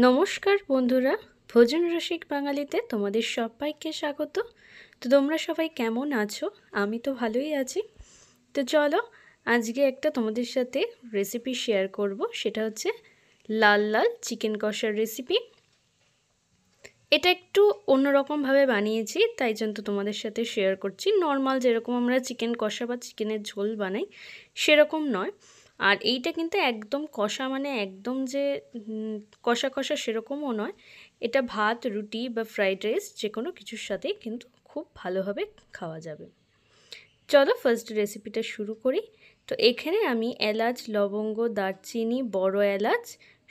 নমস্কার বন্ধুরা, ভোজন রসিক বাঙালিতে তোমাদের সবাইকে স্বাগত। তো তোমরা সবাই কেমন আছো? আমি তো ভালোই আছি। তো চলো আজকে একটা তোমাদের সাথে রেসিপি শেয়ার করব, সেটা হচ্ছে লাল লাল চিকেন কষার রেসিপি। এটা একটু অন্যরকমভাবে বানিয়েছি, তাই জন্য তোমাদের সাথে শেয়ার করছি। নর্মাল যেরকম আমরা চিকেন কষা বা চিকেনের ঝোল বানাই সেরকম নয়। আর এইটা কিন্তু একদম কষা, মানে একদম যে কষা কষা সেরকমও নয়। এটা ভাত, রুটি বা ফ্রাইড রাইস যে কোনো কিছুর সাথেই কিন্তু খুব ভালোভাবে খাওয়া যাবে। চলো ফার্স্ট রেসিপিটা শুরু করি। তো এখানে আমি এলাচ, লবঙ্গ, দারচিনি, বড় এলাচ,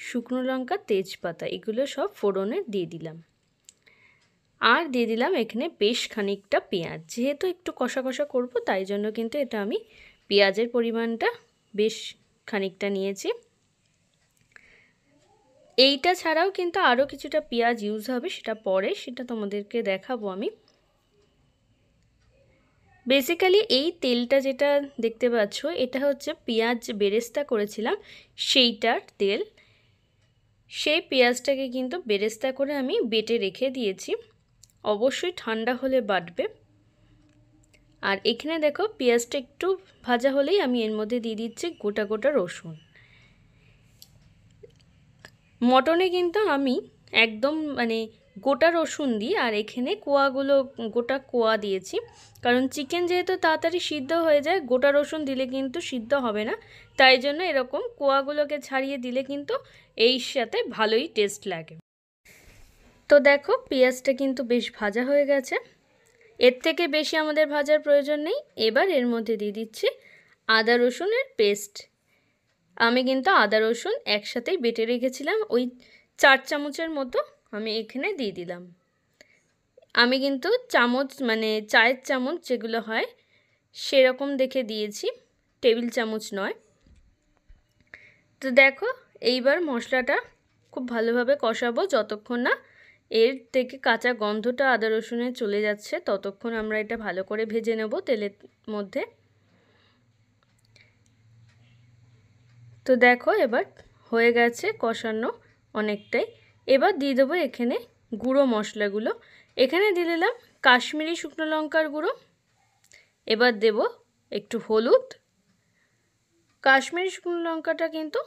শুকনো লঙ্কা, তেজপাতা এগুলো সব ফোড়নে দিয়ে দিলাম। আর দিয়ে দিলাম এখানে বেশ খানিকটা পেঁয়াজ। যেহেতু একটু কষা কষা করবো, তাই জন্য কিন্তু এটা আমি পেঁয়াজের পরিমাণটা বেশ খানিকটা নিয়েছি। এইটা ছাড়াও কিন্তু আরও কিছুটা পেঁয়াজ ইউজ হবে, সেটা পরে, সেটা তোমাদেরকে দেখাবো আমি। বেসিক্যালি এই তেলটা যেটা দেখতে পাচ্ছ, এটা হচ্ছে পেঁয়াজ বেরেস্তা করেছিলাম সেইটার তেল। সেই পেঁয়াজটাকে কিন্তু বেরেস্তা করে আমি বেটে রেখে দিয়েছি, অবশ্যই ঠান্ডা হলে বাটবে। আর এখানে দেখো পেঁয়াজটা একটু ভাজা হলেই আমি এর মধ্যে দিয়ে দিচ্ছি গোটা গোটা রসুন। মটনে কিন্তু আমি একদম মানে গোটা রসুন দিই, আর এখানে কোয়াগুলো গোটা কোয়া দিয়েছি, কারণ চিকেন যেহেতু তাড়াতাড়ি সিদ্ধ হয়ে যায়, গোটা রসুন দিলে কিন্তু সিদ্ধ হবে না। তাই জন্য এরকম কোয়াগুলোকে ছাড়িয়ে দিলে কিন্তু এই সাথে ভালোই টেস্ট লাগে। তো দেখো পেঁয়াজটা কিন্তু বেশ ভাজা হয়ে গেছে, এর থেকে বেশি আমাদের ভাজার প্রয়োজন নেই। এবার এর মধ্যে দিয়ে দিচ্ছি আদা রসুনের পেস্ট। আমি কিন্তু আদা রসুন একসাথেই বেটে রেখেছিলাম, ওই 4 চামচের মতো আমি এখানে দিয়ে দিলাম। আমি কিন্তু চামচ মানে চায়ের চামচ যেগুলো হয় সেরকম দেখে দিয়েছি, টেবিল চামচ নয়। তো দেখো এইবার মশলাটা খুব ভালোভাবে কষাবো, যতক্ষণ না এর থেকে কাঁচা গন্ধটা আদা রসুনে চলে যাচ্ছে, ততক্ষণ আমরা এটা ভালো করে ভেজে নেব তেলের মধ্যে। তো দেখো এবার হয়ে গেছে কষানো অনেকটাই। এবার দিয়ে দেবো এখানে গুঁড়ো মশলাগুলো। এখানে দিয়ে দিলাম কাশ্মীরি শুকনো লঙ্কার গুঁড়ো। এবার দেব একটু হলুদ। কাশ্মীরি শুকনো লঙ্কাটা কিন্তু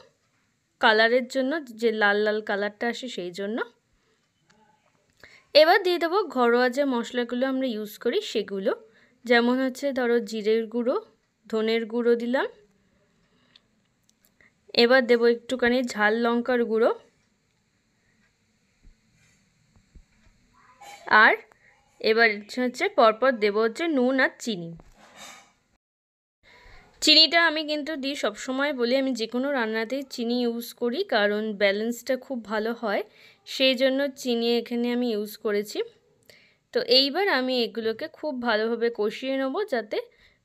কালারের জন্য, যে লাল লাল কালারটা আসে সেই জন্য। এবার দিয়ে দেবো ঘরোয়া যে মশলাগুলো আমরা ইউজ করি সেগুলো, যেমন হচ্ছে ধরো জিরের গুঁড়ো, ধনের গুঁড়ো দিলাম। এবার দেবো একটুখানি ঝাল লঙ্কার গুঁড়ো, আর এবার হচ্ছে পরপর দেবো হচ্ছে নুন আর চিনি। চিনিটা আমি কিন্তু দিই সবসময়, বলি আমি যে কোনো রান্নাতেই চিনি ইউজ করি, কারণ ব্যালেন্সটা খুব ভালো হয়, সেই জন্য চিনি এখানে আমি ইউজ করেছি। তো এইবার আমি এগুলোকে খুব ভালোভাবে কষিয়ে নেব, যাতে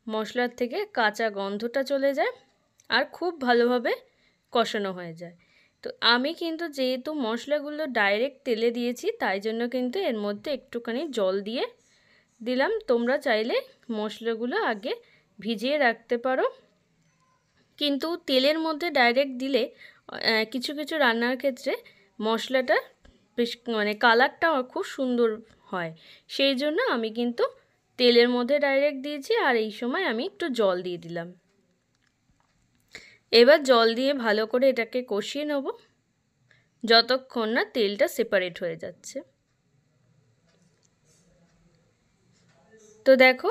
মশলার থেকে কাঁচা গন্ধটা চলে যায় আর খুব ভালোভাবে কষানো হয়ে যায়। তো আমি কিন্তু যেহেতু মশলাগুলো ডাইরেক্ট তেলে দিয়েছি, তাই জন্য কিন্তু এর মধ্যে একটুখানি জল দিয়ে দিলাম। তোমরা চাইলে মশলাগুলো আগে ভিজিয়ে রাখতে পারো, কিন্তু তেলের মধ্যে ডাইরেক্ট দিলে কিছু কিছু রান্নার ক্ষেত্রে মশলাটা বেশ মানে কালারটা খুব সুন্দর হয়, সেই জন্য আমি কিন্তু তেলের মধ্যে ডাইরেক্ট দিয়েছি। আর এই সময় আমি একটু জল দিয়ে দিলাম। এবার জল দিয়ে ভালো করে এটাকে কষিয়ে নেব, যতক্ষণ না তেলটা সেপারেট হয়ে যাচ্ছে। তো দেখো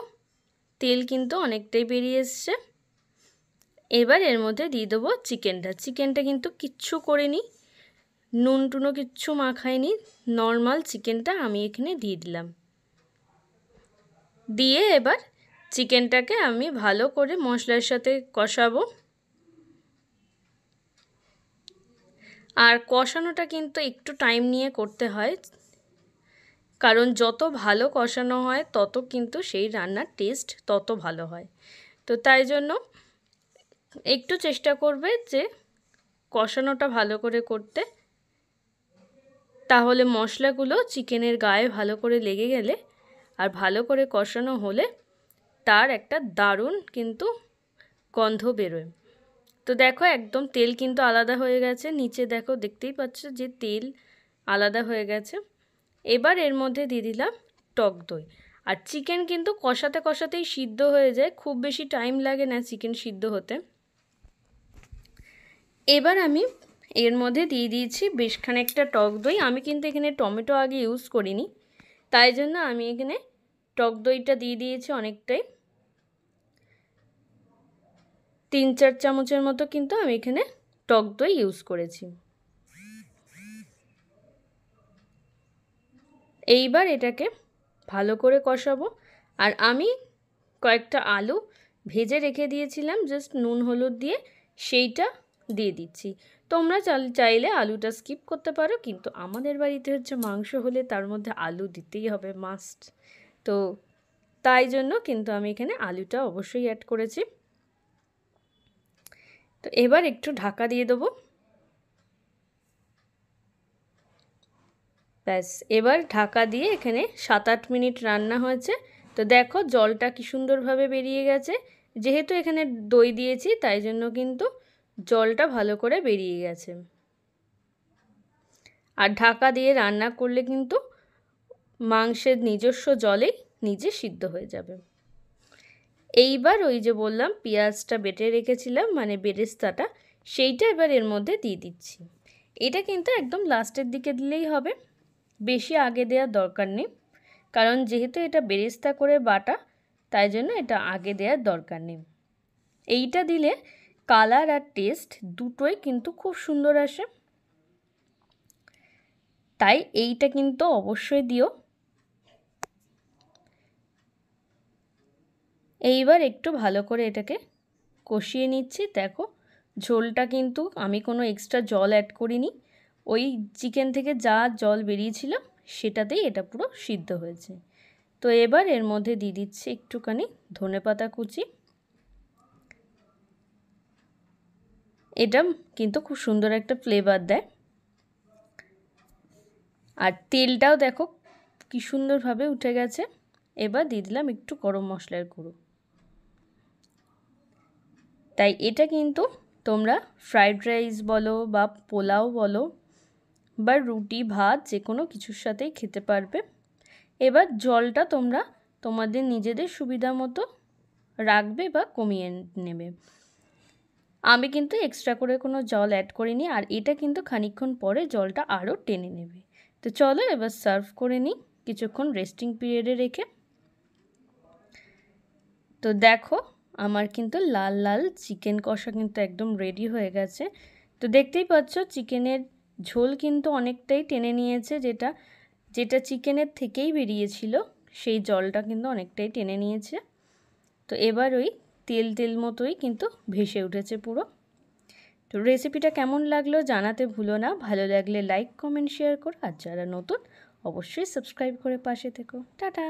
তেল কিন্তু অনেকটাই বেরিয়ে এসছে। এবার এর মধ্যে দিয়ে দেবো চিকেনটা কিন্তু কিচ্ছু করিনি, নুন টুনও কিচ্ছু মাখাইনি, নর্মাল চিকেনটা আমি এখানে দিয়ে দিলাম। দিয়ে এবার চিকেনটাকে আমি ভালো করে মশলার সাথে কষাবো। আর কষানোটা কিন্তু একটু টাইম নিয়ে করতে হয়, কারণ যত ভালো কষানো হয় তত কিন্তু সেই রান্নার টেস্ট তত ভালো হয়। তো তাই জন্য একটু চেষ্টা করবে যে কষানোটা ভালো করে করতে, তাহলে মশলাগুলো চিকেনের গায়ে ভালো করে লেগে গেলে আর ভালো করে কষানো হলে তার একটা দারুণ কিন্তু গন্ধ বেরোয়। তো দেখো একদম তেল কিন্তু আলাদা হয়ে গেছে, নিচে দেখো দেখতেই পাচ্ছ যে তেল আলাদা হয়ে গেছে। এবার এর মধ্যে দিয়ে দিলাম টক দই। আর চিকেন কিন্তু কষাতে কষাতেই সিদ্ধ হয়ে যায়, খুব বেশি টাইম লাগে না চিকেন সিদ্ধ হতে। এবার আমি এর মধ্যে দিয়ে দিয়েছি বেশ খানিকটা টক দই। আমি কিন্তু এখানে টমেটো আগে ইউজ করিনি, তাই জন্য আমি এখানে টক দইটা দিয়ে দিয়েছি অনেকটাই, 3-4 চামচের মতো কিন্তু আমি এখানে টক দই ইউজ করেছি। এইবার এটাকে ভালো করে কষাবো। আর আমি কয়েকটা আলু ভেজে রেখে দিয়েছিলাম জাস্ট নুন হলুদ দিয়ে, সেইটা দিয়ে দিচ্ছি। তোমরা চাইলে আলুটা স্কিপ করতে পারো, কিন্তু আমাদের বাড়িতে হচ্ছে মাংস হলে তার মধ্যে আলু দিতেই হবে, মাস্ট। তো তাই জন্য কিন্তু আমি এখানে আলুটা অবশ্যই অ্যাড করেছি। তো এবার একটু ঢাকা দিয়ে দেবো। ব্যাস, এবার ঢাকা দিয়ে এখানে 7-8 মিনিট রান্না হয়েছে। তো দেখো জলটা কি সুন্দরভাবে বেরিয়ে গেছে। যেহেতু এখানে দই দিয়েছি তাই জন্য কিন্তু জলটা ভালো করে বেরিয়ে গেছে। আর ঢাকা দিয়ে রান্না করলে কিন্তু মাংসের নিজস্ব জলেই নিজে সিদ্ধ হয়ে যাবে। এইবার ওই যে বললাম পেঁয়াজটা বেটে রেখেছিলাম, মানে বেরেস্তাটা, সেইটা এবার এর মধ্যে দিয়ে দিচ্ছি। এটা কিন্তু একদম লাস্টের দিকে দিলেই হবে, বেশি আগে দেওয়ার দরকার নেই, কারণ যেহেতু এটা বেরেস্তা করে বাটা তাই জন্য এটা আগে দেওয়ার দরকার নেই। এইটা দিলে কালার আর টেস্ট দুটোই কিন্তু খুব সুন্দর আসে, তাই এইটা কিন্তু অবশ্যই দিও। এইবার একটু ভালো করে এটাকে কষিয়ে নিচ্ছি। দেখো ঝোলটা কিন্তু আমি কোনো এক্সট্রা জল অ্যাড করিনি, ওই চিকেন থেকে যা জল বেরিয়েছিল সেটাতেই এটা পুরো সিদ্ধ হয়েছে। তো এবার এর মধ্যে দিয়ে দিচ্ছি একটুখানি ধনেপাতা কুচি। এটা কিন্তু খুব সুন্দর একটা ফ্লেভার দেয়। আর তেলটাও দেখো কি সুন্দরভাবে উঠে গেছে। এবার দিয়ে দিলাম একটু গরম মশলার গুঁড়ো। তাই এটা কিন্তু তোমরা ফ্রাইড রাইস বলো বা পোলাও বলো বা রুটি ভাত যে কোনো কিছুর সাথেই খেতে পারবে। এবার জলটা তোমরা তোমাদের নিজেদের সুবিধা মতো রাখবে বা কমিয়ে নেবে। আমি কিন্তু এক্সট্রা করে কোনো জল অ্যাড করিনি, আর এটা কিন্তু খানিকক্ষণ পরে জলটা আরও টেনে নেবে। তো চলো এবার সার্ভ করে নিই কিছুক্ষণ রেস্টিং পিরিয়ডে রেখে। তো দেখো আমার কিন্তু লাল লাল চিকেন কষা কিন্তু একদম রেডি হয়ে গেছে। তো দেখতেই পাচ্ছ চিকেনের ঝোল কিন্তু অনেকটাই টেনে নিয়েছে, যেটা চিকেনের থেকেই বেরিয়েছিল সেই জলটা কিন্তু অনেকটাই টেনে নিয়েছে। তো এবার ওই তেল তেল মতোই কিন্তু ভেসে উঠেছে পুরো। তো রেসিপিটা কেমন লাগলো জানাতে ভুলো না। ভালো লাগলে লাইক কমেন্ট শেয়ার করো, আর যারা নতুন অবশ্যই সাবস্ক্রাইব করে পাশে থেকো। টাটা।